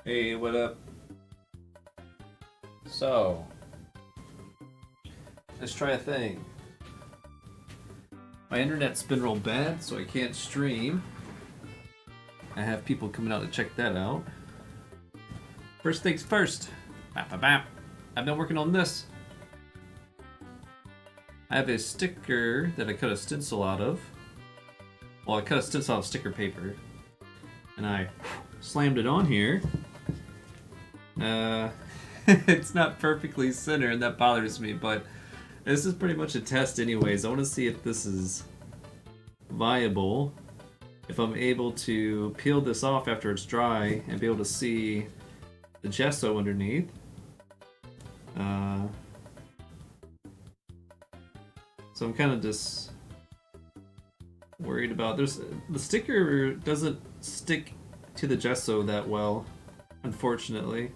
Hey, what up? So, let's try a thing. My internet's been real bad, so I can't stream. I have people coming out to check that out. First things first. Bap, bap, bap. I've been working on this. I have a sticker that I cut a stencil out of. Well, I cut a stencil out of sticker paper. And I slammed it on here. It's not perfectly centered, and that bothers me, but this is pretty much a test anyways. I want to see if this is viable. If I'm able to peel this off after it's dry and be able to see the gesso underneath. So I'm kind of just worried about the sticker doesn't stick to the gesso that well, unfortunately.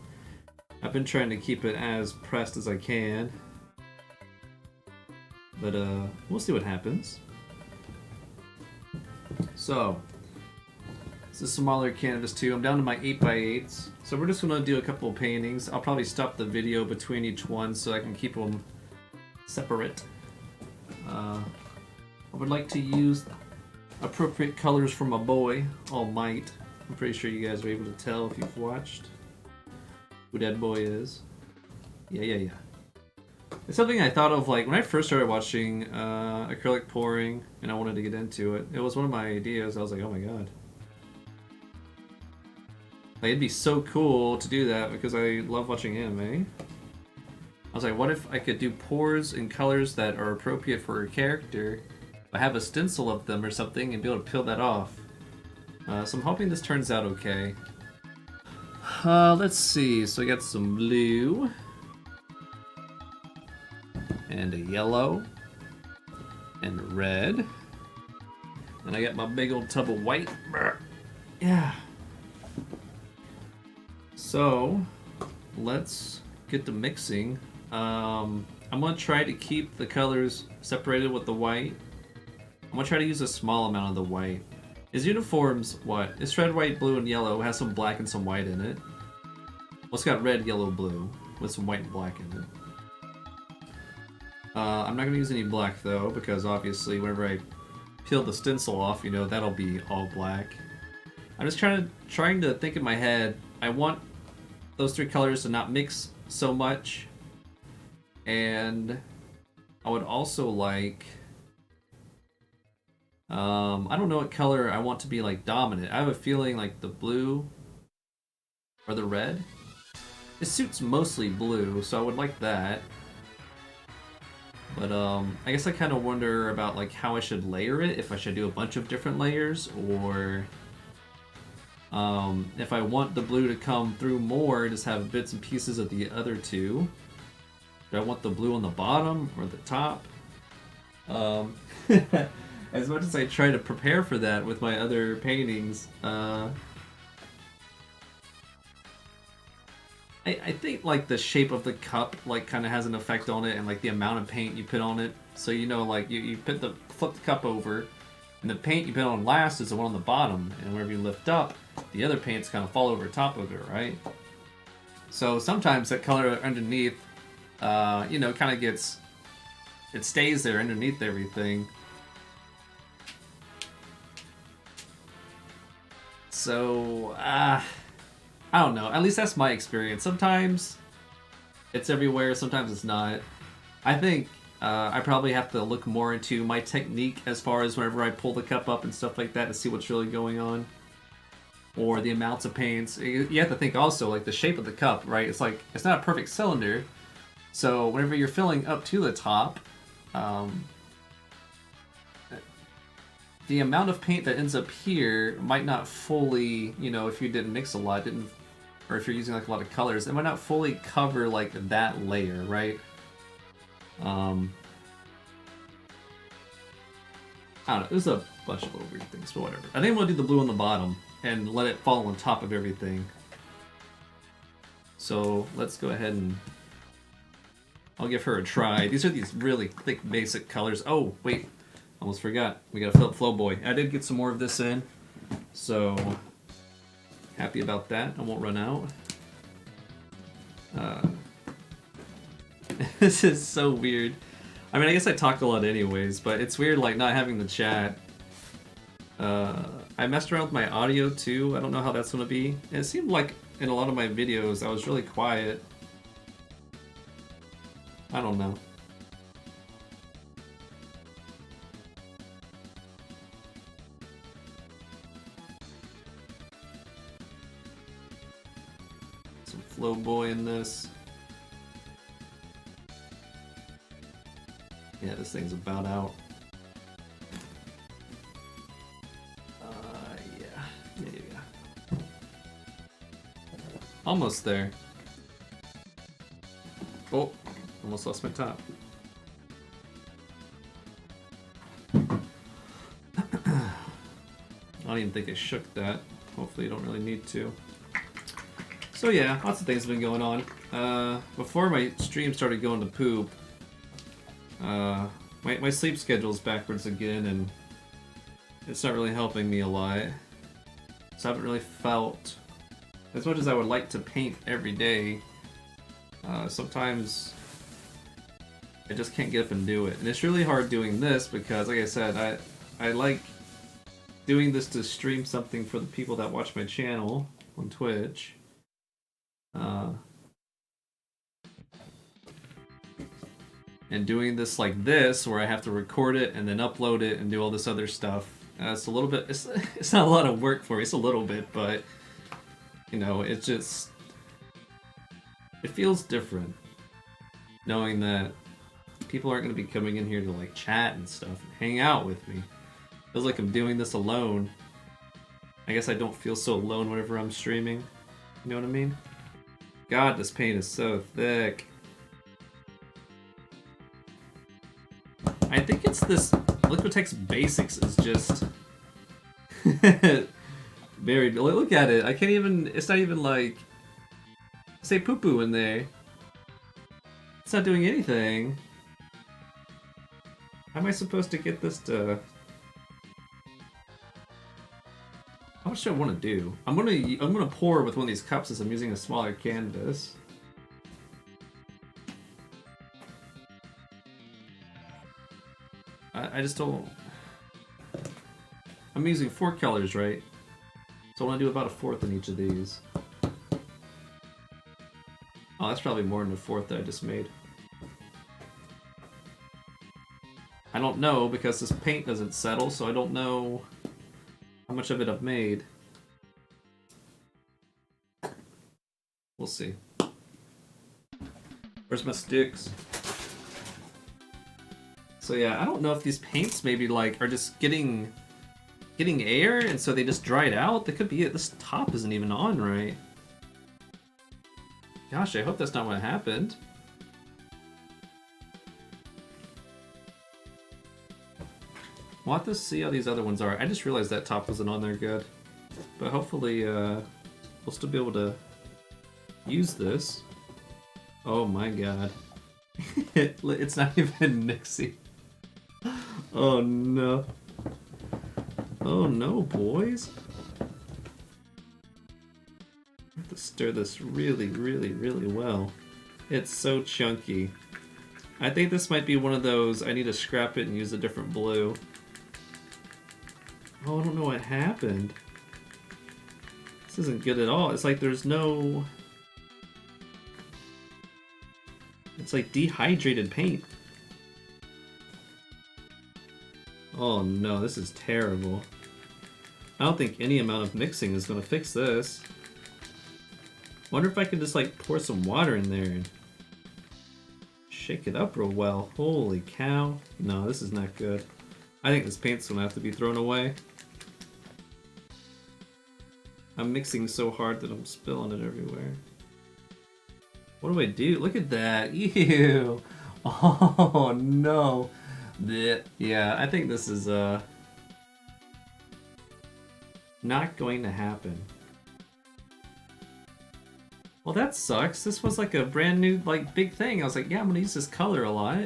I've been trying to keep it as pressed as I can, but we'll see what happens. So this is smaller canvas too. I'm down to my 8x8s, so we're just gonna do a couple of paintings. I'll probably stop the video between each one so I can keep them separate. I would like to use appropriate colors for my boy, All Might. I'm pretty sure you guys are able to tell if you've watched who that boy is. Yeah. It's something I thought of like when I first started watching acrylic pouring and I wanted to get into it. It was one of my ideas. I was like, oh my god. Like, it'd be so cool to do that because I love watching anime. I was like, what if I could do pours and colors that are appropriate for a character, but have a stencil of them or something and be able to peel that off. So I'm hoping this turns out okay. Let's see. So I got some blue and a yellow and a red, and I got my big old tub of white. Yeah. So let's get to mixing. I'm gonna try to keep the colors separated with the white. I'm gonna try to use a small amount of the white. His uniform's what? It's red, white, blue, and yellow. It has some black and some white in it. Well, it's got red, yellow, blue with some white and black in it. I'm not gonna use any black though, because obviously whenever I peel the stencil off, you know, that'll be all black. I'm just trying to think in my head. I want those three colors to not mix so much, and I would also like, I don't know what color I want to be like dominant. I have a feeling like the blue or the red. It suits mostly blue, so I would like that. But I guess I kind of wonder about like how I should layer it. If I should do a bunch of different layers, or if I want the blue to come through more, just have bits and pieces of the other two. Do I want the blue on the bottom or the top? As much as I try to prepare for that with my other paintings, I think like the shape of the cup like kind of has an effect on it, and like the amount of paint you put on it. So you know, like you flip the cup over, and the paint you put on last is the one on the bottom, and whenever you lift up, the other paints kind of fall over top of it, right? So sometimes that color underneath, you know, kind of it stays there underneath everything. So, I don't know. At least that's my experience. Sometimes it's everywhere, sometimes it's not. I think I probably have to look more into my technique as far as whenever I pull the cup up and stuff like that to see what's really going on. Or the amounts of paints. You have to think also, like, the shape of the cup, right? It's like, it's not a perfect cylinder. So whenever you're filling up to the top, the amount of paint that ends up here might not fully, you know, if you didn't mix a lot, or if you're using like a lot of colors, it might not fully cover like that layer, right? I don't know, there's a bunch of little weird things, but whatever. I think I'm gonna do the blue on the bottom and let it fall on top of everything. So let's go ahead and I'll give her a try. These are these really thick basic colors. Oh, wait. Almost forgot. We got a Flow Boy. I did get some more of this in, so Happy about that. I won't run out. This is so weird. I mean, I guess I talk a lot anyways, but it's weird like not having the chat. I messed around with my audio too. I don't know how that's gonna be. And it seemed like in a lot of my videos I was really quiet. I don't know. Some flow boy in this. Yeah, this thing's about out. Yeah. There you go. Almost there. Oh, almost lost my top. I don't even think I shook that. Hopefully you don't really need to. So yeah, lots of things have been going on. Before my stream started going to poop, my sleep schedule's backwards again, and it's not really helping me a lot. So I haven't really felt as much as I would like to paint every day. Sometimes I just can't get up and do it, and it's really hard doing this because, like I said, I like doing this to stream something for the people that watch my channel on Twitch. And doing this like this, where I have to record it and then upload it and do all this other stuff, it's a little bit. It's not a lot of work for me. It's a little bit, but you know, it feels different knowing that people aren't going to be coming in here to like chat and stuff and hang out with me. It feels like I'm doing this alone. I guess I don't feel so alone whenever I'm streaming. You know what I mean? God, this paint is so thick. I think it's this Liquitex Basics is just very. Look at it. I can't even. It's not even like say poo poo in there. It's not doing anything. How am I supposed to get this to? How much do I want to do? I'm gonna pour with one of these cups as I'm using a smaller canvas. I just don't. I'm using 4 colors, right? So I want to do about 1/4 in each of these. Oh, that's probably more than 1/4 that I just made. I don't know because this paint doesn't settle, so I don't know how much of it I've made. We'll see. Where's my sticks? So yeah, I don't know if these paints maybe like are just getting air and so they just dried out. That could be it. This top isn't even on right. Gosh, I hope that's not what happened. We'll have to see how these other ones are. I just realized that top wasn't on there good. But hopefully we'll still be able to use this. Oh my god. It's not even mixing. Oh no. Oh no, boys. I have to stir this really, really, really well. It's so chunky. I think this might be one of those, I need to scrap it and use a different blue. Oh, I don't know what happened. This isn't good at all. It's like there's no... It's like dehydrated paint. Oh no, this is terrible. I don't think any amount of mixing is gonna fix this. Wonder if I can just like pour some water in there and shake it up real well. Holy cow. No, this is not good. I think this paint's gonna have to be thrown away. I'm mixing so hard that I'm spilling it everywhere. What do I do? Look at that. Ew. Oh no. Blech. Yeah, I think this is not going to happen. Well, that sucks. This was like a brand new like big thing. I was like, yeah, I'm gonna use this color a lot.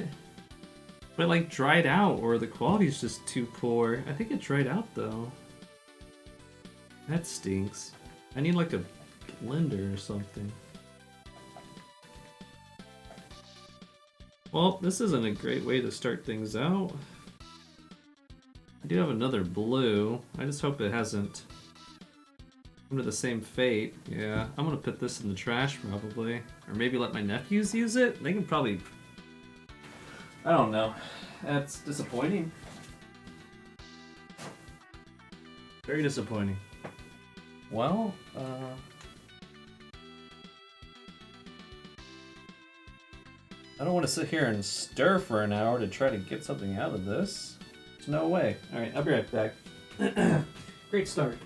But it like dried out, or the quality's just too poor. I think it dried out though. That stinks. I need like a blender or something. Well, this isn't a great way to start things out. I do have another blue. I just hope it hasn't come to the same fate. Yeah, I'm gonna put this in the trash probably. Or maybe let my nephews use it? They can probably... I don't know. That's disappointing. Very disappointing. Well, I don't want to sit here and stir for an hour to try to get something out of this. There's no way. Alright, I'll be right back. Great start.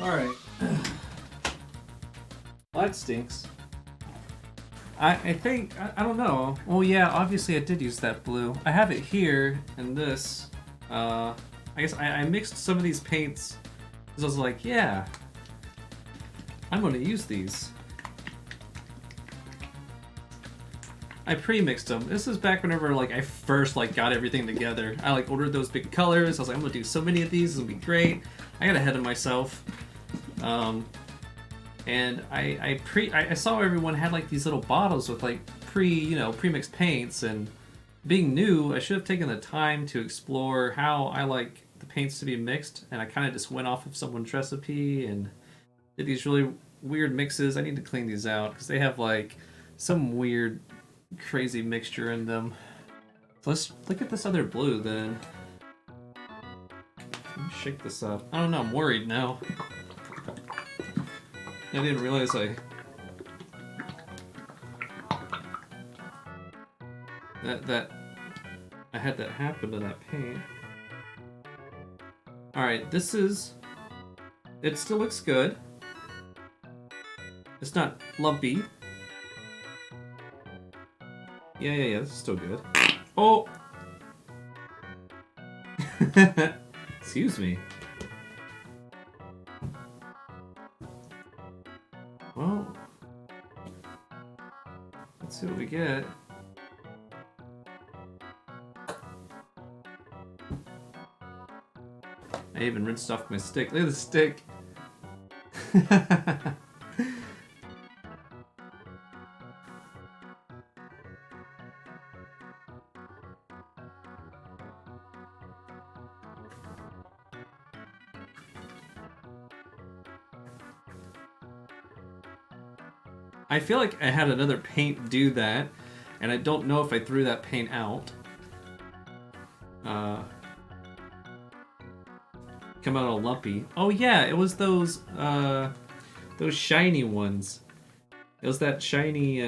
Alright. Well, that stinks. I think, I don't know. Well, yeah, obviously I did use that blue. I have it here, and this. I guess I mixed some of these paints, because I was like, yeah, I'm going to use these. I pre-mixed them. This is back whenever I first got everything together. I ordered those big colors. I was like, I'm gonna do so many of these. This will be great. I got ahead of myself. And I saw everyone had these little bottles with pre-mixed paints, and being new, I should have taken the time to explore how I like the paints to be mixed, and I kind of just went off of someone's recipe and did these really weird mixes. I need to clean these out because they have some weird crazy mixture in them. So let's look at this other blue then. Let me shake this up. I don't know, I'm worried now. I didn't realize that I had that happen to that paint. Alright, it still looks good. It's not lumpy. Yeah, this is still good. Oh! Excuse me. Well, let's see what we get. I even rinsed off my stick. Look at the stick. I feel like I had another paint do that, and I don't know if I threw that paint out. Come out all lumpy. Oh yeah, it was those shiny ones. It was that shiny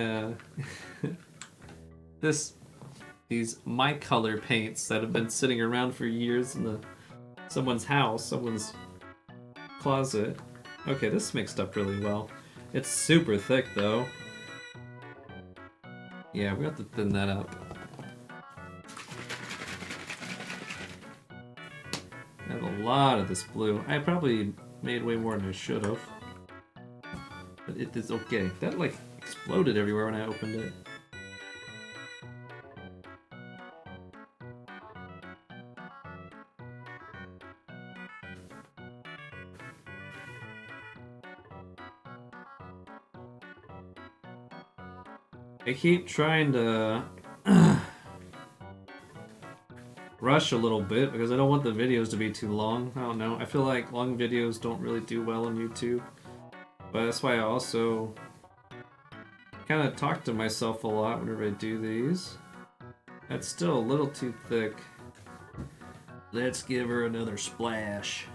these My Color paints that have been sitting around for years in someone's house, someone's closet. Okay, this mixed up really well. It's super thick though. Yeah, we have to thin that up. I have a lot of this blue. I probably made way more than I should have. But it is okay. That like exploded everywhere when I opened it. I keep trying to rush a little bit because I don't want the videos to be too long. I don't know. I feel like long videos don't really do well on YouTube. But that's why I also kind of talk to myself a lot whenever I do these. That's still a little too thick. Let's give her another splash.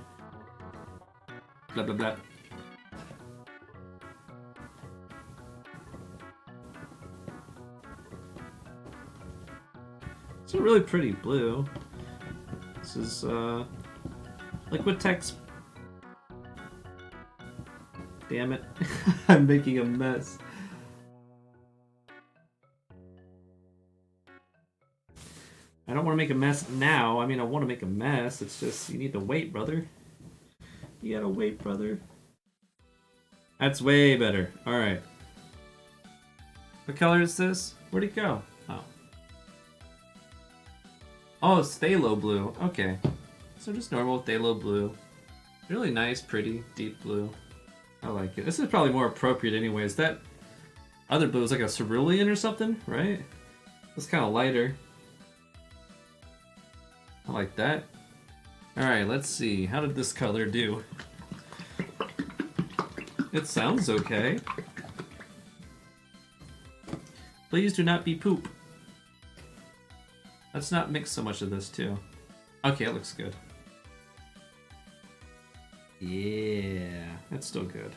Blah, blah, blah. It's a really pretty blue. This is Liquitex. Damn it. I'm making a mess. I don't want to make a mess now. I mean, I want to make a mess. It's just, you need to wait, brother. You gotta wait, brother. That's way better. Alright. What color is this? Where'd it go? Oh. Oh, it's phthalo blue. Okay. So just normal phthalo blue. Really nice, pretty, deep blue. I like it. This is probably more appropriate anyways. That other blue is like a cerulean or something, right? It's kind of lighter. I like that. Alright, let's see. How did this color do? It sounds okay. Please do not be poop. Let's not mix so much of this too. Okay, it looks good. Yeah, that's still good.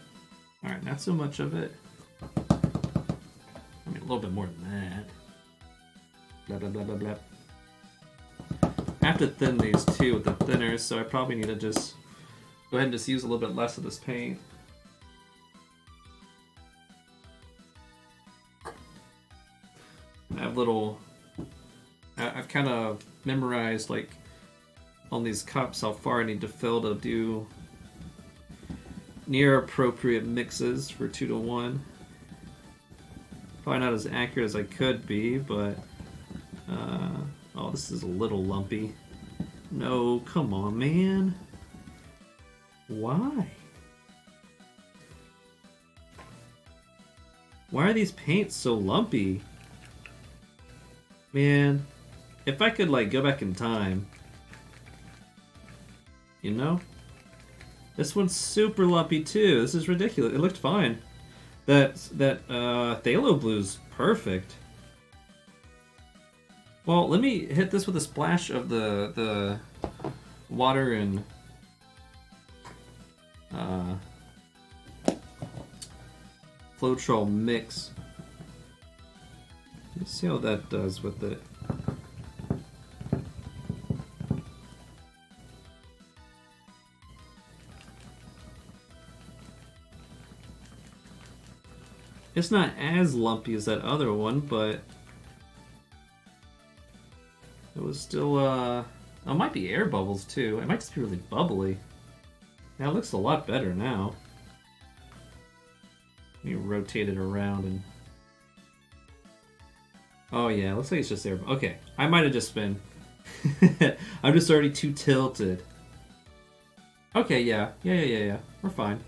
Alright, not so much of it. I mean, a little bit more than that. Blah, blah, blah, blah, blah. I have to thin these too with the thinners, so I probably need to just go ahead and just use a little bit less of this paint. I have little... I've kind of memorized, like, on these cups how far I need to fill to do near appropriate mixes for 2-to-1. Probably not as accurate as I could be, but... oh, this is a little lumpy. No, come on, man. Why? Why are these paints so lumpy? Man, if I could, like, go back in time. You know? This one's super lumpy, too. This is ridiculous. It looked fine. That phthalo blue's perfect. Well, let me hit this with a splash of the water and Floetrol mix. Let's see how that does with it. It's not as lumpy as that other one, but it was still, oh, it might be air bubbles too. It might just be really bubbly. Now it looks a lot better now. Let me rotate it around and... Oh yeah, looks like it's just air. Okay, I might have just been... I'm just already too tilted. Okay, yeah. We're fine.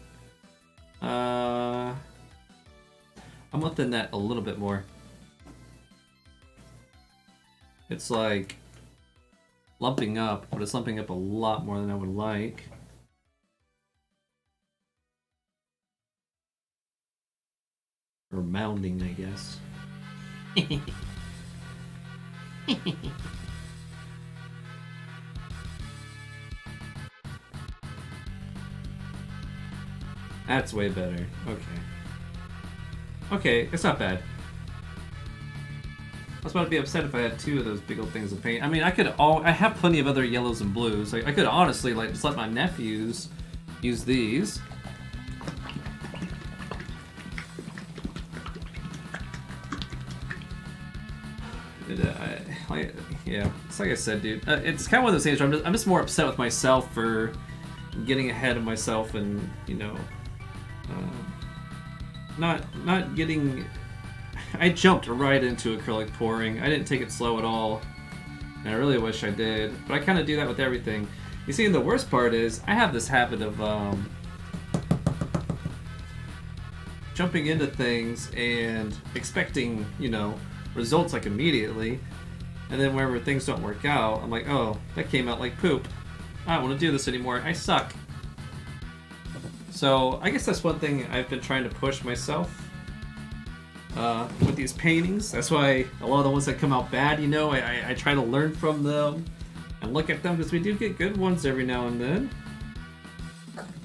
I'm gonna thin that a little bit more. It's like lumping up, but it's lumping up a lot more than I would like. Or mounding, I guess. That's way better. Okay. Okay, it's not bad. I was about to be upset if I had two of those big old things of paint. I mean, I have plenty of other yellows and blues. Like, I could honestly, like, just let my nephews use these. Yeah, it's like I said, dude. It's kind of one of those things where I'm just more upset with myself for getting ahead of myself and, you know, not getting. I jumped right into acrylic pouring. I didn't take it slow at all, and I really wish I did. But I kind of do that with everything. You see, and the worst part is I have this habit of jumping into things and expecting, you know, results like immediately, and then whenever things don't work out, I'm like, oh, that came out like poop. I don't want to do this anymore. I suck. So I guess that's one thing I've been trying to push myself with these paintings. That's why a lot of the ones that come out bad, you know, I try to learn from them and look at them, because we do get good ones every now and then.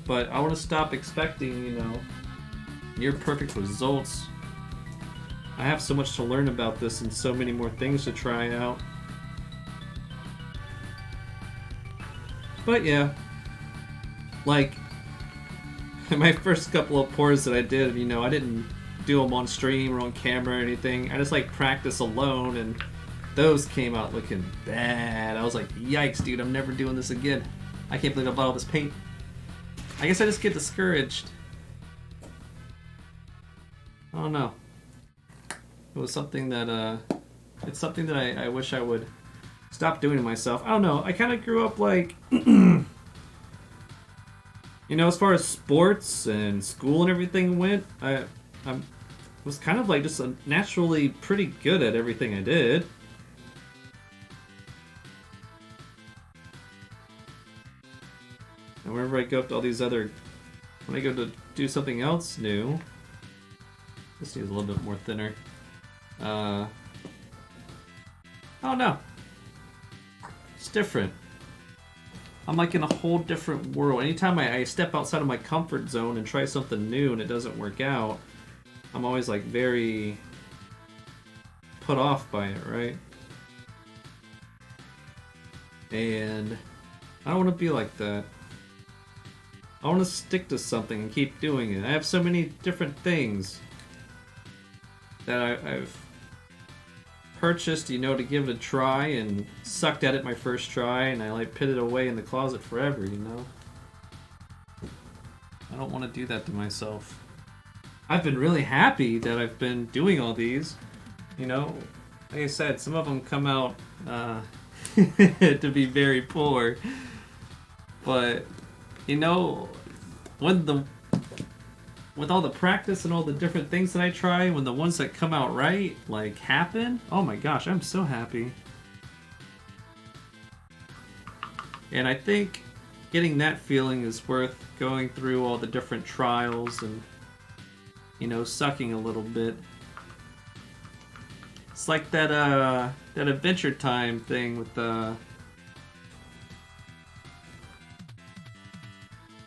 But I want to stop expecting, you know, near perfect results. I have so much to learn about this and so many more things to try out. But yeah, like my first couple of pours that I did, you know, I didn't do them on stream or on camera or anything. I just like practice alone, and those came out looking bad. I was like, yikes, dude, I'm never doing this again. I can't believe I bought all this paint. I guess I just get discouraged. I don't know. It was something that, it's something that I wish I would stop doing to myself. I don't know. I kind of grew up like, you know, as far as sports and school and everything went, I was kind of like just naturally pretty good at everything I did. And whenever I go up to all these other, when I go to do something else new, this needs a little bit more thinner. I don't know. It's different. I'm like in a whole different world. Anytime I step outside of my comfort zone and try something new and it doesn't work out, I'm always like very put off by it, right? And I don't want to be like that. I want to stick to something and keep doing it. I have so many different things that I've purchased, you know, to give it a try, and sucked at it my first try, and I like put it away in the closet forever, you know? I don't want to do that to myself. I've been really happy that I've been doing all these, you know? Like I said, some of them come out to be very poor, but, you know, with all the practice and all the different things that I try, when the ones that come out right, like, happen, oh my gosh, I'm so happy. And I think getting that feeling is worth going through all the different trials and, you know, sucking a little bit. It's like that Adventure Time thing with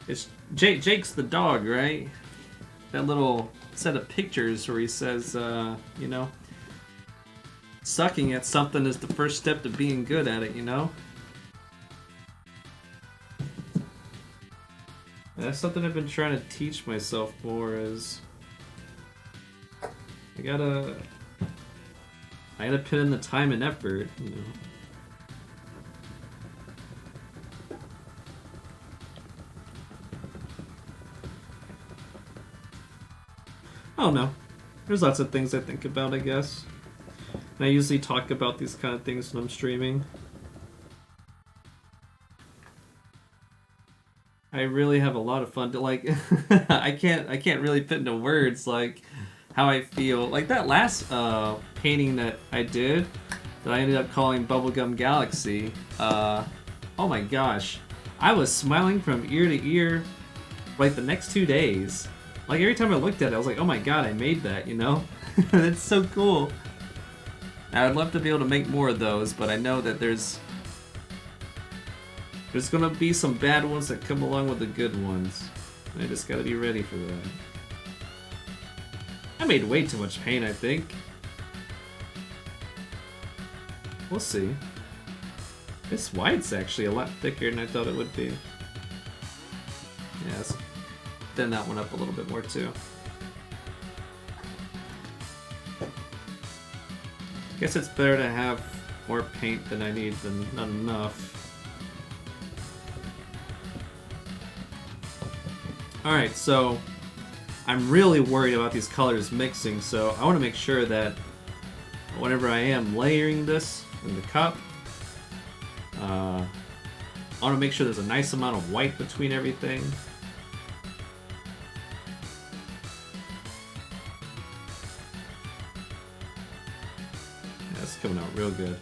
it's Jake's the dog, right? That little set of pictures where he says, you know, sucking at something is the first step to being good at it, you know? That's something I've been trying to teach myself more, is I gotta put in the time and effort, you know. I don't know. There's lots of things I think about, I guess. And I usually talk about these kind of things when I'm streaming. I really have a lot of fun to, like, I can't really put into words like how I feel. Like that last painting that I did that I ended up calling Bubblegum Galaxy. Oh my gosh. I was smiling from ear to ear like the next 2 days. Like every time I looked at it, I was like, oh my god, I made that, you know? That's so cool. I'd love to be able to make more of those, but I know that there's gonna be some bad ones that come along with the good ones. I just gotta be ready for that. I made way too much paint, I think. We'll see. This white's actually a lot thicker than I thought it would be. Yeah, let's thin that one up a little bit more too. Guess it's better to have more paint than I need than not enough. Alright, so I'm really worried about these colors mixing, so I want to make sure that whenever I am layering this in the cup, I want to make sure there's a nice amount of white between everything. Yeah, that's coming out real good.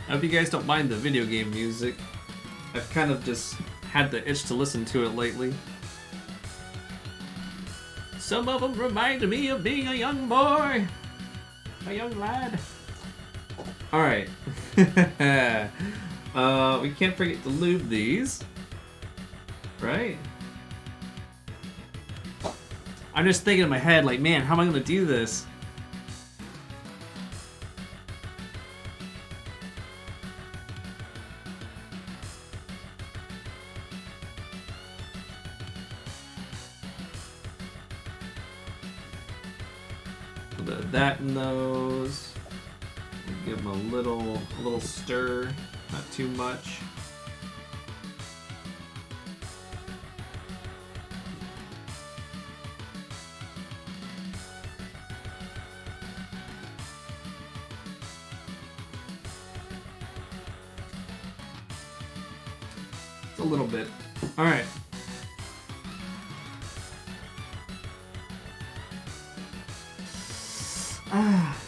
I hope you guys don't mind the video game music. I've kind of just had the itch to listen to it lately. Some of them remind me of being a young boy, a young lad. All right. We can't forget to lube these, right? I'm just thinking in my head, like, man, how am I gonna do this? Put that in those. Give them a little stir, not too much. A little bit. All right.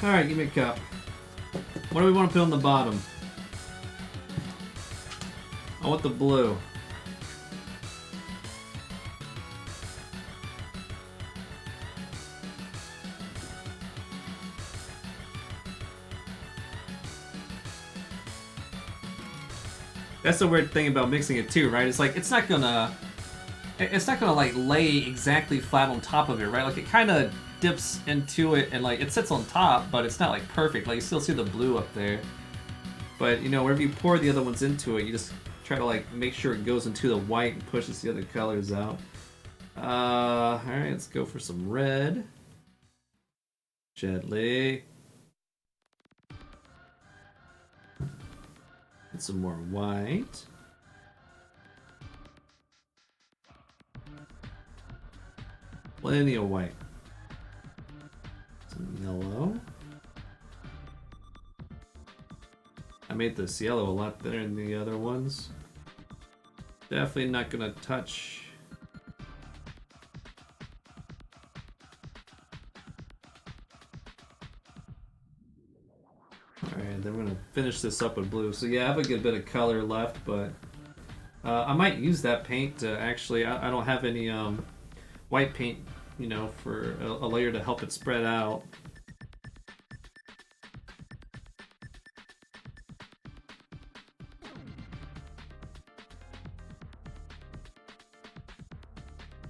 All right, give me a cup. What do we want to put on the bottom? I want the blue. That's the weird thing about mixing it too, right? It's like it's not gonna like lay exactly flat on top of it, right? Like it kind of dips into it and like it sits on top, but it's not like perfect. Like you still see the blue up there. But you know, whenever you pour the other ones into it, you just try to like make sure it goes into the white and pushes the other colors out. All right, let's go for some red. Gently. And some more white. Plenty of white. Some yellow. I made this yellow a lot better than the other ones. Definitely not gonna touch. Alright, then we're gonna finish this up with blue. So yeah, I have a good bit of color left, but I might use that paint to actually, I don't have any white paint, you know, for a layer to help it spread out.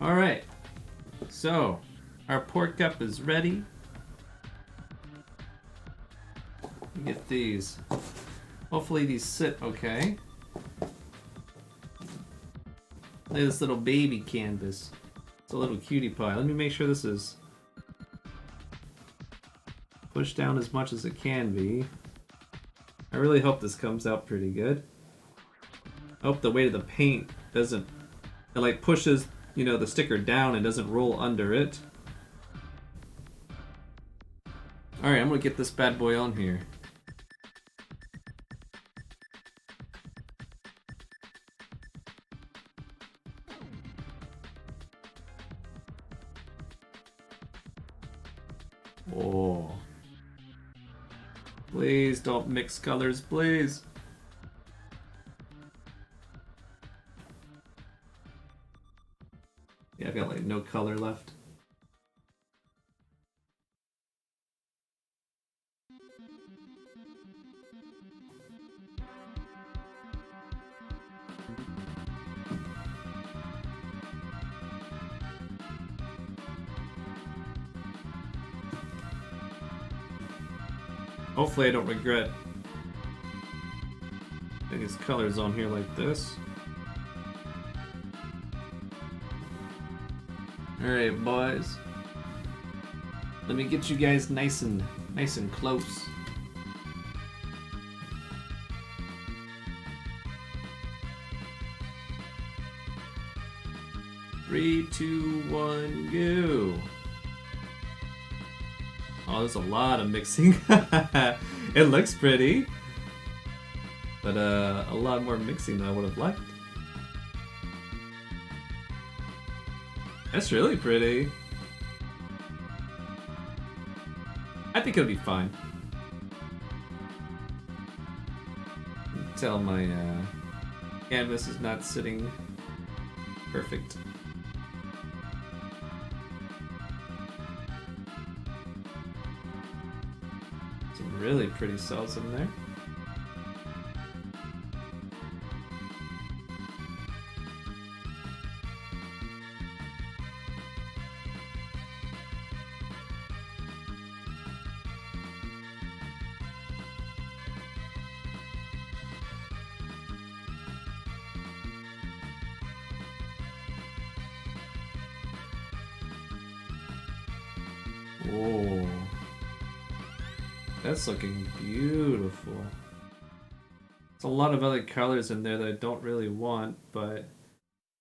Alright, so our pour cup is ready. Get these. Hopefully these sit okay. Look at this little baby canvas. It's a little cutie pie. Let me make sure this is pushed down as much as it can be. I really hope this comes out pretty good. I hope the weight of the paint doesn't, it like pushes, you know, the sticker down and doesn't roll under it. Alright, I'm gonna get this bad boy on here. Oh. Please don't mix colors, please. Yeah, I've got like no color left. Hopefully I don't regret putting these colors on here like this. Alright, boys. Let me get you guys nice and close. 3, 2, 1, go. Oh, there's a lot of mixing. It looks pretty, but a lot more mixing than I would have liked. That's really pretty. I think it'll be fine. Tell my canvas is not sitting perfect. Some really pretty cells in there. Whoa. That's looking beautiful. There's a lot of other colors in there that I don't really want, but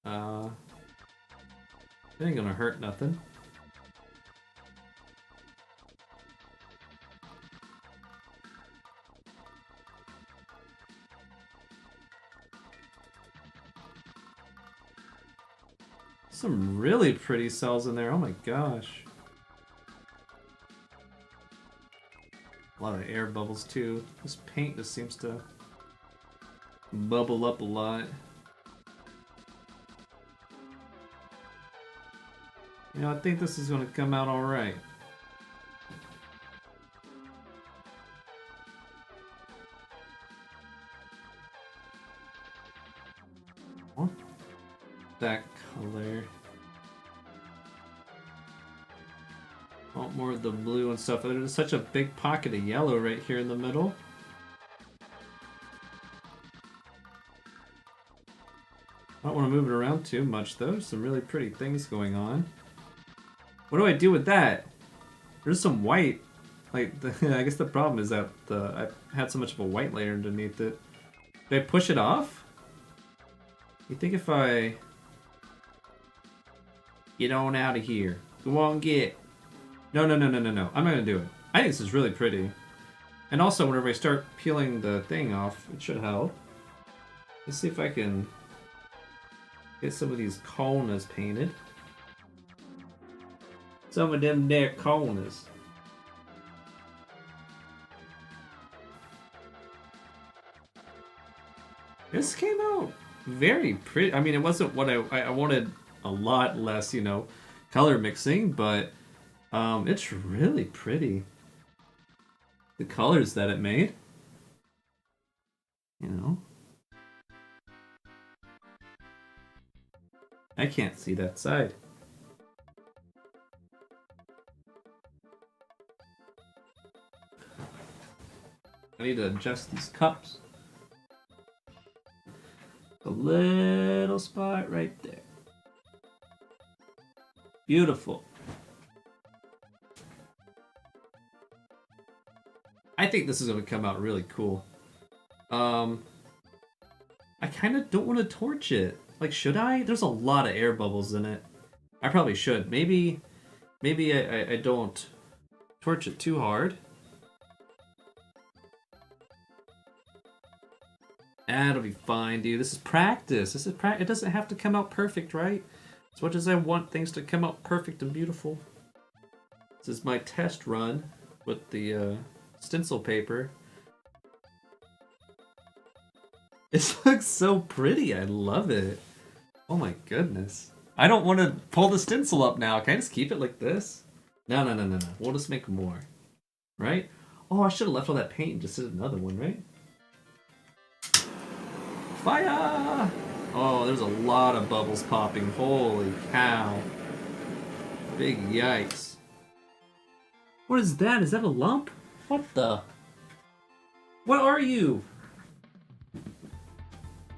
it ain't gonna hurt nothing. Some really pretty cells in there, oh my gosh. A lot of air bubbles too. This paint just seems to bubble up a lot. You know, I think this is going to come out alright. That color. Want more of the blue and stuff. There's such a big pocket of yellow right here in the middle. I don't want to move it around too much though. There's some really pretty things going on. What do I do with that? There's some white. Like, I guess the problem is that I had so much of a white layer underneath it. Did I push it off? You think if I... Get on out of here. Go on, get. No. I'm not gonna do it. I think this is really pretty. And also, whenever I start peeling the thing off, it should help. Let's see if I can get some of these corners painted. Some of them there corners. This came out very pretty. I mean, it wasn't what I wanted. A lot less, you know, color mixing, but it's really pretty. The colors that it made, you know. I can't see that side. I need to adjust these cups. A little spot right there. Beautiful. I think this is going to come out really cool. I kind of don't want to torch it. Like, should I? There's a lot of air bubbles in it. I probably should. Maybe I don't torch it too hard. That'll be fine, dude. This is practice. It doesn't have to come out perfect, right? As much as I want things to come out perfect and beautiful. This is my test run with the stencil paper. It looks so pretty. I love it. Oh my goodness. I don't want to pull the stencil up now. Can I just keep it like this? No. We'll just make more. Right? Oh, I should have left all that paint and just did another one, right? Fire! Oh, there's a lot of bubbles popping. Holy cow. Big yikes. What is that? Is that a lump? What the? What are you?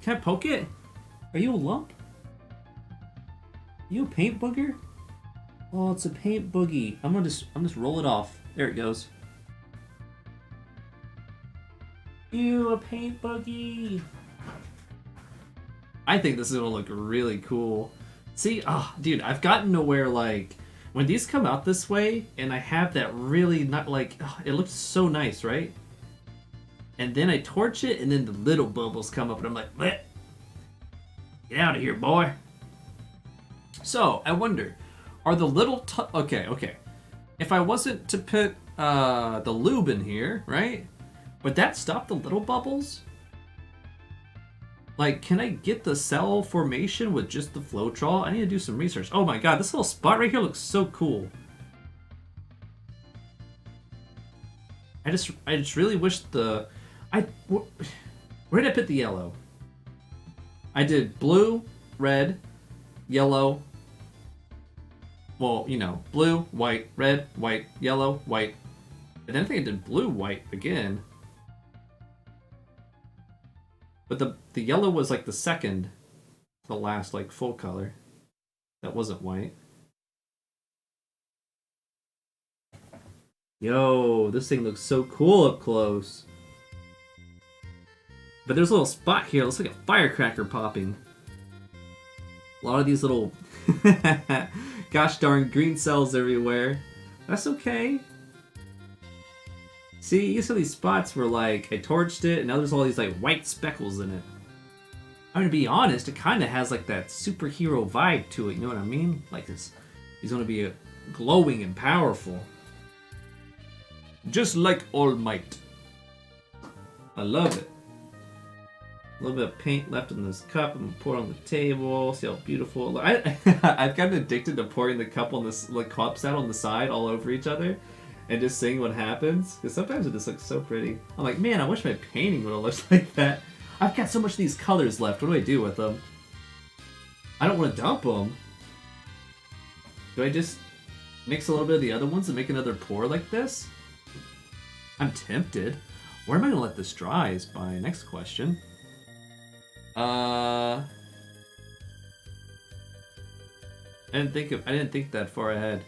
Can I poke it? Are you a lump? You a paint booger? Oh, it's a paint boogie. I'm gonna just roll it off. There it goes. You a paint boogie. I think this is gonna look really cool. See, oh, dude, I've gotten to where, like, when these come out this way, and I have that really, not like, oh, it looks so nice, right? And then I torch it, and then the little bubbles come up, and I'm like, bleh. Get out of here, boy. So, I wonder, are the little, okay. If I wasn't to put the lube in here, right? Would that stop the little bubbles? Like, can I get the cell formation with just the Floetrol? I need to do some research. Oh my god, this little spot right here looks so cool. I just really wish the... Where did I put the yellow? I did blue, red, yellow. Well, you know, blue, white, red, white, yellow, white. And then I think I did blue, white again. But the yellow was like the second, the last like full color. That wasn't white. Yo, this thing looks so cool up close. But there's a little spot here. It looks like a firecracker popping. A lot of these little gosh darn green cells everywhere. That's okay. See, you saw these spots where like I torched it and now there's all these like white speckles in it. I'm gonna be honest, it kind of has like that superhero vibe to it, you know what I mean? Like this, he's gonna be glowing and powerful. Just like All Might. I love it. A little bit of paint left in this cup. I'm gonna pour it on the table. See how beautiful. I've gotten addicted to pouring the cup on this, like cups out on the side all over each other, and just seeing what happens. Because sometimes it just looks so pretty. I'm like, man, I wish my painting would have looked like that. I've got so much of these colors left. What do I do with them? I don't want to dump them. Do I just mix a little bit of the other ones and make another pour like this? I'm tempted. Where am I gonna let this dry is my next question. I didn't think that far ahead.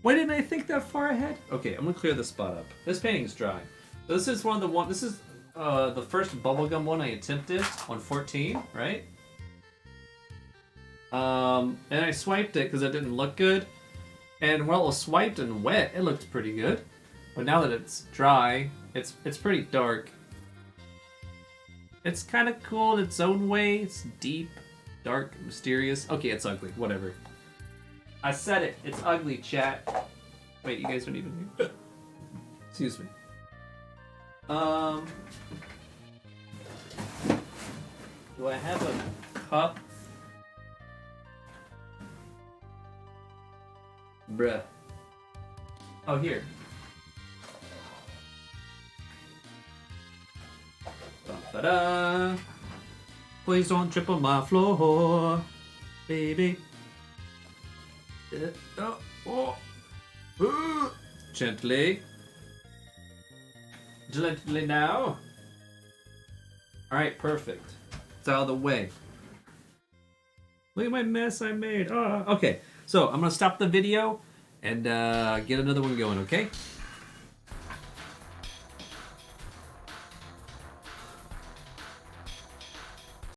Why didn't I think that far ahead? Okay, I'm gonna clear this spot up. This painting's dry. So this is this is the first bubblegum one I attempted on 14, right? And I swiped it because it didn't look good. And while it was swiped and wet, it looked pretty good. But now that it's dry, it's pretty dark. It's kind of cool in its own way. It's deep, dark, mysterious. Okay, it's ugly. Whatever. I said it. It's ugly, chat. Wait, you guys aren't even here. Excuse me. Do I have a cup? Bruh. Oh, here. Ta-da! Please don't trip on my floor, baby. Gently. Gently now. Alright, perfect. It's out of the way. Look at my mess I made. Okay, so I'm gonna stop the video and get another one going, okay?